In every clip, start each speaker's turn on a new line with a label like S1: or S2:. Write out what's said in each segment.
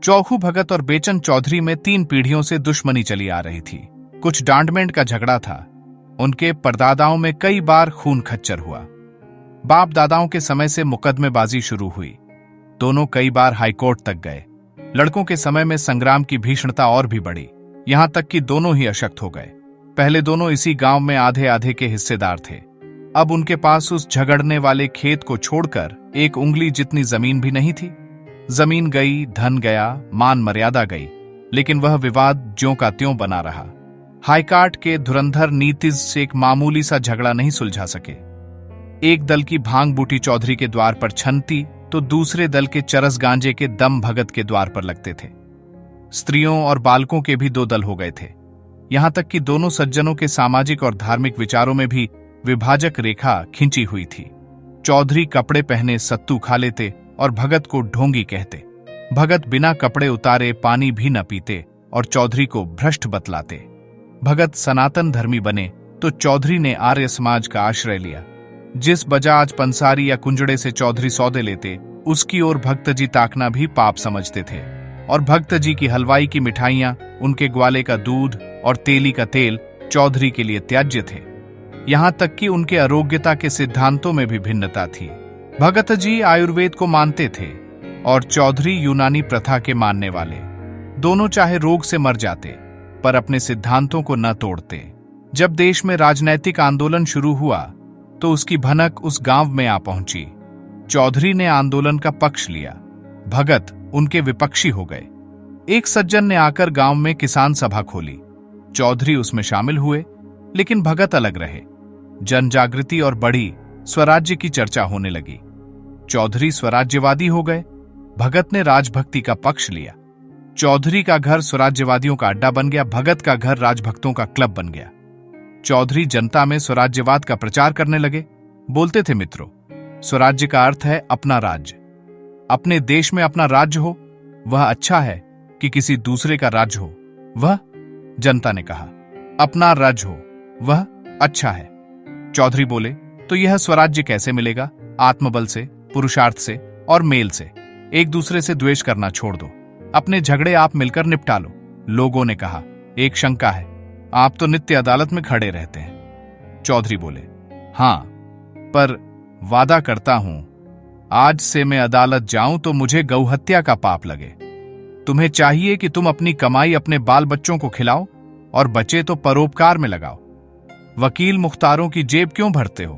S1: चौखू भगत और बेचन चौधरी में 3 पीढ़ियों से दुश्मनी चली आ रही थी। कुछ डांडमेंट का झगड़ा था। उनके परदादाओं में कई बार खून खच्चर हुआ। बाप दादाओं के समय से मुकदमेबाजी शुरू हुई। दोनों कई बार हाईकोर्ट तक गए। लड़कों के समय में संग्राम की भीषणता और भी बढ़ी, यहां तक कि दोनों ही अशक्त हो गए। पहले दोनों इसी गांव में आधे आधे के हिस्सेदार थे। अब उनके पास उस झगड़ने वाले खेत को छोड़कर एक उंगली जितनी जमीन भी नहीं थी। जमीन गई, धन गया, मान मर्यादा गई, लेकिन वह विवाद ज्यों का त्यों बना रहा। हाईकोर्ट के धुरंधर नीतिज से एक मामूली सा झगड़ा नहीं सुलझा सके। एक दल की भांग बूटी चौधरी के द्वार पर छनती तो दूसरे दल के चरस गांजे के दम भगत के द्वार पर लगते थे। स्त्रियों और बालकों के भी 2 दल हो गए थे। यहां तक कि दोनों सज्जनों के सामाजिक और धार्मिक विचारों में भी विभाजक रेखा खिंची हुई थी। चौधरी कपड़े पहने सत्तू खा लेते और भगत को ढोंगी कहते। भगत बिना कपड़े उतारे पानी भी न पीते और चौधरी को भ्रष्ट बतलाते। भगत सनातन धर्मी बने तो चौधरी ने आर्य समाज का आश्रय लिया। जिस बजाज पंसारी या कुंजड़े से चौधरी सौदे लेते, उसकी ओर भक्तजी ताकना भी पाप समझते थे। और भक्तजी की हलवाई की मिठाइयां, उनके ग्वाले का दूध और तेली का तेल चौधरी के लिए त्याज्य थे। यहां तक कि उनके आरोग्यता के सिद्धांतों में भी भिन्नता थी। भगत जी आयुर्वेद को मानते थे और चौधरी यूनानी प्रथा के मानने वाले। दोनों चाहे रोग से मर जाते पर अपने सिद्धांतों को न तोड़ते। जब देश में राजनैतिक आंदोलन शुरू हुआ तो उसकी भनक उस गांव में आ पहुंची। चौधरी ने आंदोलन का पक्ष लिया, भगत उनके विपक्षी हो गए। एक सज्जन ने आकर गांव में किसान सभा खोली। चौधरी उसमें शामिल हुए, लेकिन भगत अलग रहे। जन जागृति और बढ़ी, स्वराज्य की चर्चा होने लगी। चौधरी स्वराज्यवादी हो गए, भगत ने राजभक्ति का पक्ष लिया। चौधरी का घर स्वराज्यवादियों का अड्डा बन गया, भगत का घर राजभक्तों का क्लब बन गया। चौधरी जनता में स्वराज्यवाद का प्रचार करने लगे। बोलते थे, मित्रों, स्वराज्य का अर्थ है अपना राज्य। अपने देश में अपना राज्य हो वह अच्छा है कि किसी दूसरे का राज्य हो वह? जनता ने कहा, अपना राज्य हो वह अच्छा है। चौधरी बोले, तो यह स्वराज्य कैसे मिलेगा? आत्मबल से, पुरुषार्थ से और मेल से। एक दूसरे से द्वेष करना छोड़ दो, अपने झगड़े आप मिलकर निपटा लो। लोगों ने कहा, एक शंका है, आप तो नित्य अदालत में खड़े रहते हैं। चौधरी बोले, हां, पर वादा करता हूं आज से मैं अदालत जाऊं तो मुझे गौहत्या का पाप लगे। तुम्हें चाहिए कि तुम अपनी कमाई अपने बाल बच्चों को खिलाओ और बचे तो परोपकार में लगाओ। वकील मुख्तारों की जेब क्यों भरते हो?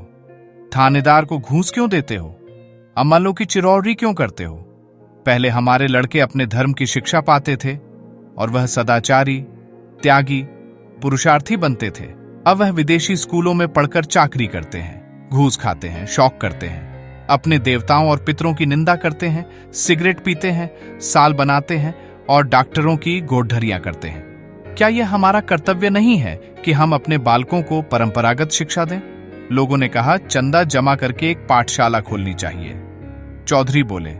S1: थानेदार को घूस क्यों देते हो? अमलों की चिरौरी क्यों करते हो? पहले हमारे लड़के अपने धर्म की शिक्षा पाते थे और वह सदाचारी, त्यागी, पुरुषार्थी बनते थे। अब वह विदेशी स्कूलों में पढ़कर चाकरी करते हैं, घूस खाते हैं, शौक करते हैं, अपने देवताओं और पितरों की निंदा करते हैं, सिगरेट पीते हैं, साल बनाते हैं और डॉक्टरों की गोडधरियां करते हैं। क्या यह हमारा कर्तव्य नहीं है कि हम अपने बालकों को परंपरागत शिक्षा दें? लोगों ने कहा, चंदा जमा करके एक पाठशाला खोलनी चाहिए। चौधरी बोले,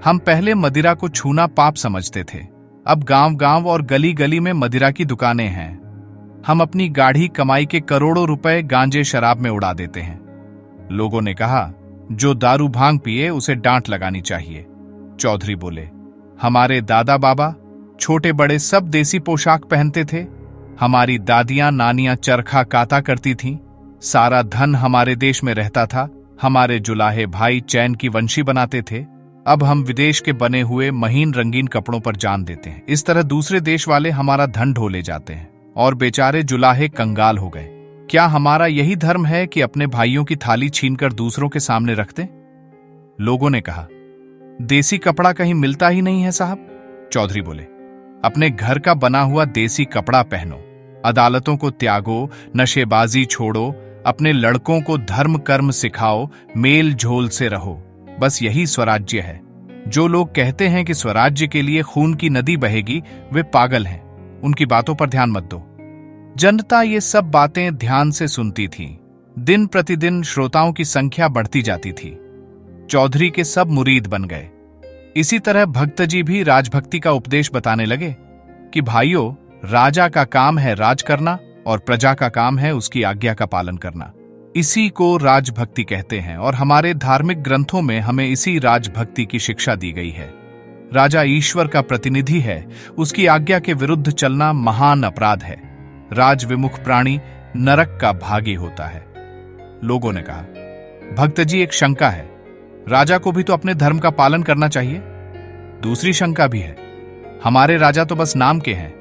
S1: हम पहले मदिरा को छूना पाप समझते थे, अब गांव गांव और गली गली में मदिरा की दुकानें हैं। हम अपनी गाढ़ी कमाई के करोड़ों रुपए गांजे शराब में उड़ा देते हैं। लोगों ने कहा, जो दारू भांग पिए उसे डांट लगानी चाहिए। चौधरी बोले, हमारे दादा बाबा छोटे बड़े सब देसी पोशाक पहनते थे। हमारी दादियां नानियां चरखा काता करती थीं। सारा धन हमारे देश में रहता था। हमारे जुलाहे भाई चैन की वंशी बनाते थे। अब हम विदेश के बने हुए महीन रंगीन कपड़ों पर जान देते हैं। इस तरह दूसरे देश वाले हमारा धन ढो ले जाते हैं और बेचारे जुलाहे कंगाल हो गए। क्या हमारा यही धर्म है कि अपने भाइयों की थाली छीनकर दूसरों के सामने रख दें? लोगों ने कहा, देसी कपड़ा कहीं मिलता ही नहीं है साहब। चौधरी बोले, अपने घर का बना हुआ देसी कपड़ा पहनो, अदालतों को त्यागो, नशेबाजी छोड़ो, अपने लड़कों को धर्म कर्म सिखाओ, मेल झोल से रहो। बस यही स्वराज्य है। जो लोग कहते हैं कि स्वराज्य के लिए खून की नदी बहेगी, वे पागल हैं। उनकी बातों पर ध्यान मत दो। जनता ये सब बातें ध्यान से सुनती थी। दिन प्रतिदिन श्रोताओं की संख्या बढ़ती जाती थी। चौधरी के सब मुरीद बन गए। इसी तरह भक्तजी भी राजभक्ति का उपदेश बताने लगे कि भाइयों, राजा का काम है राज करना और प्रजा का काम है उसकी आज्ञा का पालन करना। इसी को राजभक्ति कहते हैं और हमारे धार्मिक ग्रंथों में हमें इसी राजभक्ति की शिक्षा दी गई है। राजा ईश्वर का प्रतिनिधि है, उसकी आज्ञा के विरुद्ध चलना महान अपराध है। राज विमुख प्राणी नरक का भागी होता है। लोगों ने कहा, भक्त जी एक शंका है, राजा को भी तो अपने धर्म का पालन करना चाहिए। दूसरी शंका भी है, हमारे राजा तो बस नाम के हैं,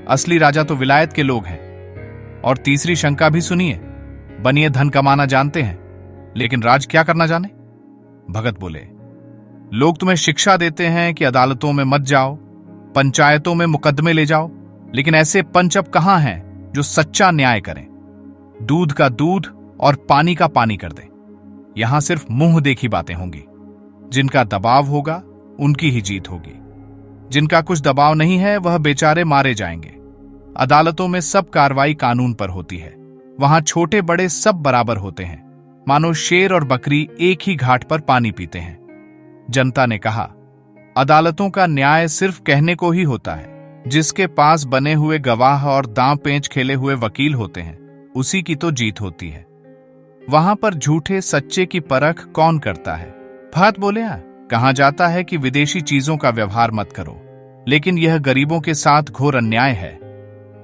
S1: असली राजा तो विलायत के लोग हैं। और तीसरी शंका भी सुनिए, बनिए धन कमाना जानते हैं, लेकिन राज क्या करना जाने। भगत बोले, लोग तुम्हें शिक्षा देते हैं कि अदालतों में मत जाओ, पंचायतों में मुकदमे ले जाओ, लेकिन ऐसे पंच अब कहां हैं जो सच्चा न्याय करें, दूध का दूध और पानी का पानी कर दें। यहां सिर्फ मुंह देखी बातें होंगी। जिनका दबाव होगा उनकी ही जीत होगी, जिनका कुछ दबाव नहीं है वह बेचारे मारे जाएंगे। अदालतों में सब कार्रवाई कानून पर होती है, वहां छोटे बड़े सब बराबर होते हैं, मानो शेर और बकरी एक ही घाट पर पानी पीते हैं। जनता ने कहा, अदालतों का न्याय सिर्फ कहने को ही होता है। जिसके पास बने हुए गवाह और दांव पेंच खेले हुए वकील होते हैं, उसी की तो जीत होती है। वहां पर झूठे सच्चे की परख कौन करता है। भगत बोले, कहा जाता है कि विदेशी चीजों का व्यवहार मत करो, लेकिन यह गरीबों के साथ घोर अन्याय है।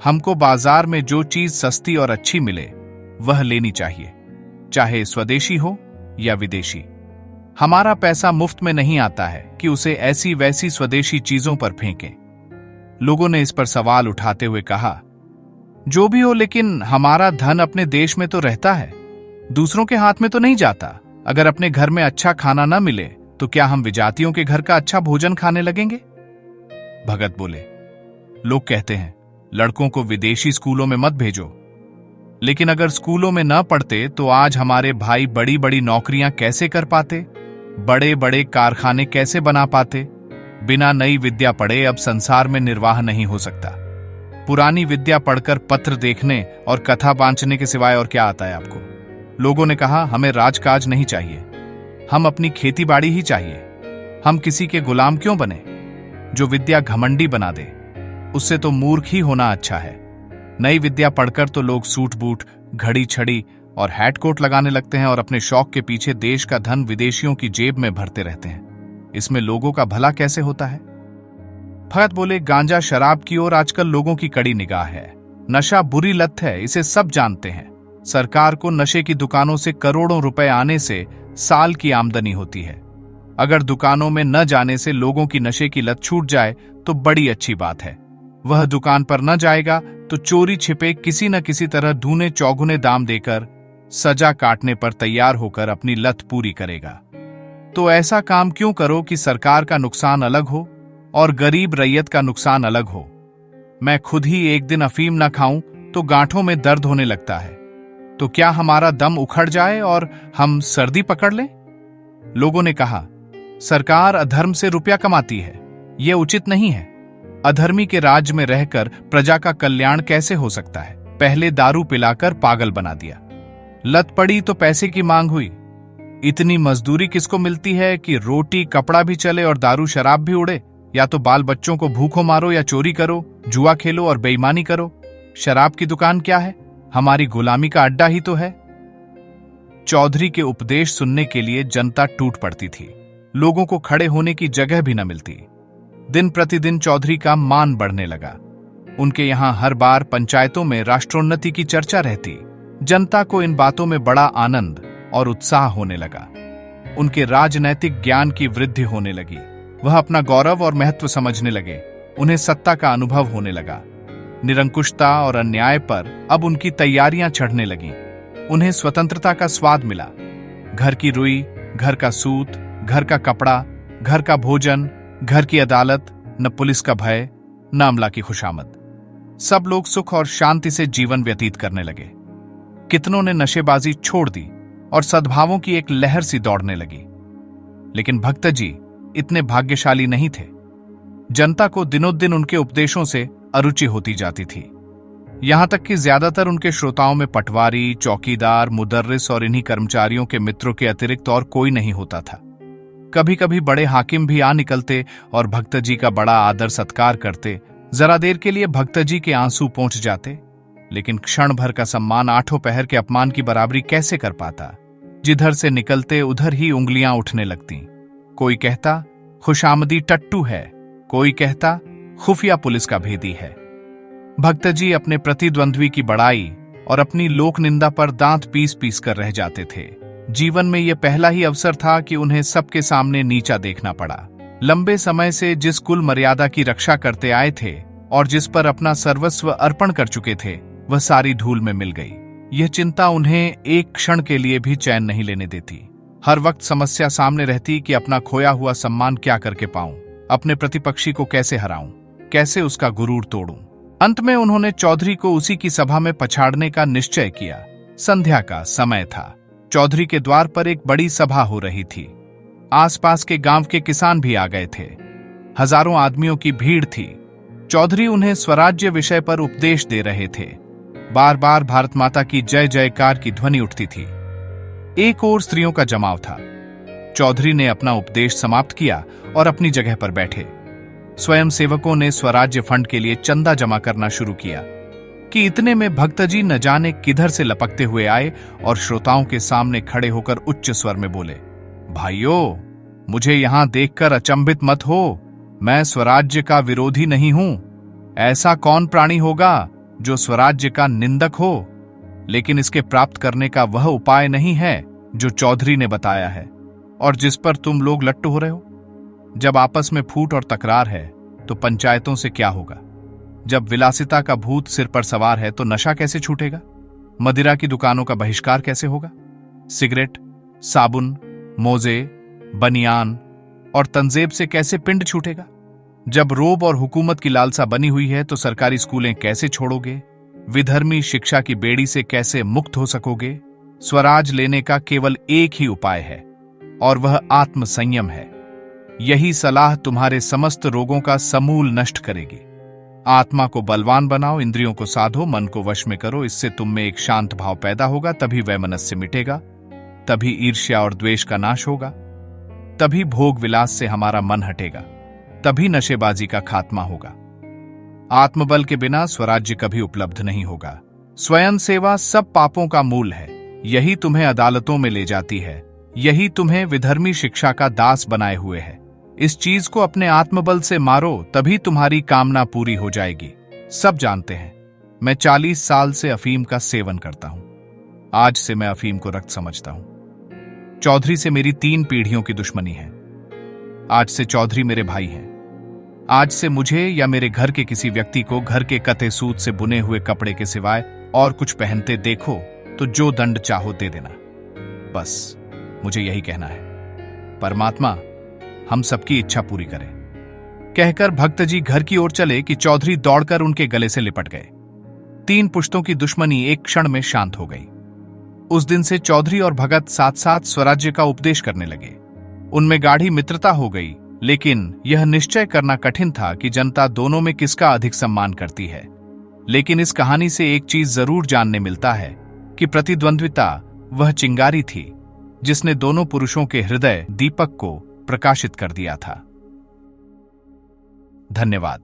S1: हमको बाजार में जो चीज सस्ती और अच्छी मिले वह लेनी चाहिए, चाहे स्वदेशी हो या विदेशी। हमारा पैसा मुफ्त में नहीं आता है कि उसे ऐसी वैसी स्वदेशी चीजों पर फेंकें। लोगों ने इस पर सवाल उठाते हुए कहा, जो भी हो, लेकिन हमारा धन अपने देश में तो रहता है, दूसरों के हाथ में तो नहीं जाता। अगर अपने घर में अच्छा खाना न मिले तो क्या हम विजातियों के घर का अच्छा भोजन खाने लगेंगे। भगत बोले, लोग कहते हैं लड़कों को विदेशी स्कूलों में मत भेजो, लेकिन अगर स्कूलों में न पढ़ते तो आज हमारे भाई बड़ी बड़ी नौकरियां कैसे कर पाते, बड़े बड़े कारखाने कैसे बना पाते। बिना नई विद्या पढ़े अब संसार में निर्वाह नहीं हो सकता। पुरानी विद्या पढ़कर पत्र देखने और कथा बांचने के सिवाय और क्या आता है आपको। लोगों ने कहा, हमें राजकाज नहीं चाहिए, हम अपनी खेती बाड़ी ही चाहिए। हम किसी के गुलाम क्यों बने। जो विद्या घमंडी बना दे उससे तो मूर्ख ही होना अच्छा है। नई विद्या पढ़कर तो लोग सूट बूट, घड़ी छड़ी और हैट कोट लगाने लगते हैं और अपने शौक के पीछे देश का धन विदेशियों की जेब में भरते रहते हैं। इसमें लोगों का भला कैसे होता है। भगत बोले, गांजा शराब की ओर आजकल लोगों की कड़ी निगाह है। नशा बुरी लत है, इसे सब जानते हैं। सरकार को नशे की दुकानों से करोड़ों रुपए आने से साल की आमदनी होती है। अगर दुकानों में न जाने से लोगों की नशे की लत छूट जाए तो बड़ी अच्छी बात है। वह दुकान पर न जाएगा तो चोरी छिपे किसी न किसी तरह ढूंढे चौगुने दाम देकर सजा काटने पर तैयार होकर अपनी लत पूरी करेगा। तो ऐसा काम क्यों करो कि सरकार का नुकसान अलग हो और गरीब रैयत का नुकसान अलग हो। मैं खुद ही एक दिन अफीम न खाऊं तो गांठों में दर्द होने लगता है, तो क्या हमारा दम उखड़ जाए और हम सर्दी पकड़ लें। लोगों ने कहा, सरकार अधर्म से रुपया कमाती है, यह उचित नहीं है। अधर्मी के राज्य में रहकर प्रजा का कल्याण कैसे हो सकता है। पहले दारू पिलाकर पागल बना दिया, लत पड़ी तो पैसे की मांग हुई। इतनी मजदूरी किसको मिलती है कि रोटी कपड़ा भी चले और दारू शराब भी उड़े। या तो बाल बच्चों को भूखों मारो या चोरी करो, जुआ खेलो और बेईमानी करो। शराब की दुकान क्या है, हमारी गुलामी का अड्डा ही तो है। चौधरी के उपदेश सुनने के लिए जनता टूट पड़ती थी। लोगों को खड़े होने की जगह भी न मिलती। दिन प्रतिदिन चौधरी का मान बढ़ने लगा। उनके यहां हर बार पंचायतों में राष्ट्रोन्नति की चर्चा रहती। जनता को इन बातों में बड़ा आनंद और उत्साह होने लगा। उनके राजनैतिक ज्ञान की वृद्धि होने लगी। वह अपना गौरव और महत्व समझने लगे। उन्हें सत्ता का अनुभव होने लगा। निरंकुशता और अन्याय पर अब उनकी तैयारियां चढ़ने लगीं। उन्हें स्वतंत्रता का स्वाद मिला। घर की रुई, घर का सूत, घर का कपड़ा, घर का भोजन, घर की अदालत, न पुलिस का भय, न अमला की खुशामद। सब लोग सुख और शांति से जीवन व्यतीत करने लगे। कितनों ने नशेबाजी छोड़ दी और सद्भावों की एक लहर सी दौड़ने लगी। लेकिन भक्त जी इतने भाग्यशाली नहीं थे। जनता को दिनों दिन उनके उपदेशों से अरुचि होती जाती थी। यहां तक कि ज्यादातर उनके श्रोताओं में पटवारी, चौकीदार, मुदर्रिस और इन्हीं कर्मचारियों के मित्रों के अतिरिक्त और कोई नहीं होता था। कभी कभी बड़े हाकिम भी आ निकलते और भक्त जी का बड़ा आदर सत्कार करते। जरा देर के लिए भक्त जी के आंसू पहुंच जाते, लेकिन क्षण भर का सम्मान आठों पहर के अपमान की बराबरी कैसे कर पाता। जिधर से निकलते उधर ही उंगलियां उठने लगती। कोई कहता खुशामदी टट्टू है, कोई कहता खुफिया पुलिस का भेदी है। भक्तजी अपने प्रतिद्वंद्वी की बड़ाई और अपनी लोक निंदा पर दांत पीस पीस कर रह जाते थे। जीवन में यह पहला ही अवसर था कि उन्हें सबके सामने नीचा देखना पड़ा। लंबे समय से जिस कुल मर्यादा की रक्षा करते आए थे और जिस पर अपना सर्वस्व अर्पण कर चुके थे, वह सारी धूल में मिल गई। यह चिंता उन्हें एक क्षण के लिए भी चैन नहीं लेने देती। हर वक्त समस्या सामने रहती कि अपना खोया हुआ सम्मान क्या करके पाऊं, अपने प्रतिपक्षी को कैसे हराऊं, कैसे उसका गुरूर तोड़ूं। अंत में उन्होंने चौधरी को उसी की सभा में पछाड़ने का निश्चय किया। संध्या का समय था। चौधरी के द्वार पर एक बड़ी सभा हो रही थी। आसपास के गांव के किसान भी आ गए थे। हजारों आदमियों की भीड़ थी। चौधरी उन्हें स्वराज्य विषय पर उपदेश दे रहे थे। बार बार भारत माता की जय जयकार की ध्वनि उठती थी। एक ओर स्त्रियों का जमाव था। चौधरी ने अपना उपदेश समाप्त किया और अपनी जगह पर बैठे। स्वयं सेवकों ने स्वराज्य फंड के लिए चंदा जमा करना शुरू किया कि इतने में भक्तजी न जाने किधर से लपकते हुए आए और श्रोताओं के सामने खड़े होकर उच्च स्वर में बोले, भाइयों, मुझे यहां देखकर अचंभित मत हो। मैं स्वराज्य का विरोधी नहीं हूं। ऐसा कौन प्राणी होगा जो स्वराज्य का निंदक हो, लेकिन इसके प्राप्त करने का वह उपाय नहीं है जो चौधरी ने बताया है और जिस पर तुम लोग लट्टू हो रहे हो। जब आपस में फूट और तकरार है तो पंचायतों से क्या होगा? जब विलासिता का भूत सिर पर सवार है तो नशा कैसे छूटेगा? मदिरा की दुकानों का बहिष्कार कैसे होगा? सिगरेट, साबुन, मोजे, बनियान और तंजेब से कैसे पिंड छूटेगा? जब रोब और हुकूमत की लालसा बनी हुई है तो सरकारी स्कूलें कैसे छोड़ोगे? विधर्मी शिक्षा की बेड़ी से कैसे मुक्त हो सकोगे? स्वराज लेने का केवल एक ही उपाय है और वह आत्मसंयम है। यही सलाह तुम्हारे समस्त रोगों का समूल नष्ट करेगी। आत्मा को बलवान बनाओ, इंद्रियों को साधो, मन को वश में करो। इससे तुम में एक शांत भाव पैदा होगा, तभी वैमनस्य मिटेगा, तभी ईर्ष्या और द्वेष का नाश होगा, तभी भोग विलास से हमारा मन हटेगा, तभी नशेबाजी का खात्मा होगा। आत्मबल के बिना स्वराज्य कभी उपलब्ध नहीं होगा। स्वयं सेवा सब पापों का मूल है। यही तुम्हें अदालतों में ले जाती है। यही तुम्हें विधर्मी शिक्षा का दास बनाए हुए है। इस चीज को अपने आत्मबल से मारो, तभी तुम्हारी कामना पूरी हो जाएगी। सब जानते हैं मैं 40 साल से अफीम का सेवन करता हूं। आज से मैं अफीम को रक्त समझता हूं। चौधरी से मेरी 3 पीढ़ियों की दुश्मनी है। आज से चौधरी मेरे भाई हैं। आज से मुझे या मेरे घर के किसी व्यक्ति को घर के कते सूत से बुने हुए कपड़े के सिवाय और कुछ पहनते देखो तो जो दंड चाहो दे देना। बस मुझे यही कहना है। परमात्मा हम सबकी इच्छा पूरी करे। कहकर भक्तजी घर की ओर चले कि चौधरी दौड़कर उनके गले से लिपट गए। 3 पुश्तों की दुश्मनी एक क्षण में शांत हो गई। उस दिन से चौधरी और भगत साथ साथ स्वराज्य का उपदेश करने लगे। उनमें गाढ़ी मित्रता हो गई, लेकिन यह निश्चय करना कठिन था कि जनता दोनों में किसका अधिक सम्मान करती है। लेकिन इस कहानी से एक चीज जरूर जानने मिलता है कि प्रतिद्वंद्विता वह चिंगारी थी जिसने दोनों पुरुषों के हृदय दीपक को प्रकाशित कर दिया था। धन्यवाद।